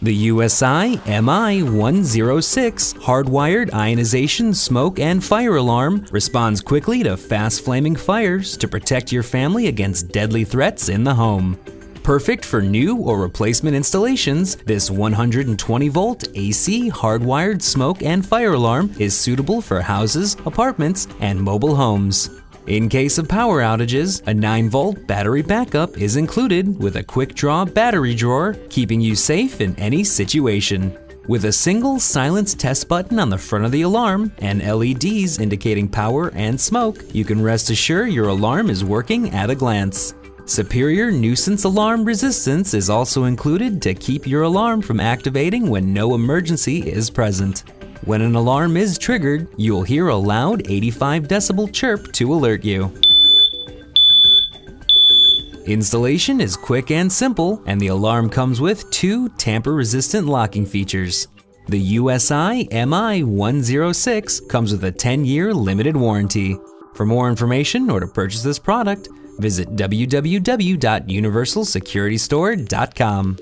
The USI MI106 Hardwired Ionization Smoke and Fire Alarm responds quickly to fast-flaming fires to protect your family against deadly threats in the home. Perfect for new or replacement installations, this 120-volt AC hardwired smoke and fire alarm is suitable for houses, apartments, and mobile homes. In case of power outages, a 9-volt battery backup is included with a quick-draw battery drawer, keeping you safe in any situation. With a single silence test button on the front of the alarm and LEDs indicating power and smoke, you can rest assured your alarm is working at a glance. Superior nuisance alarm resistance is also included to keep your alarm from activating when no emergency is present. When an alarm is triggered, you'll hear a loud 85 decibel chirp to alert you. Installation is quick and simple, and the alarm comes with 2 tamper-resistant locking features. The USI MI106 comes with a 10-year limited warranty. For more information or to purchase this product, visit www.universalsecuritystore.com.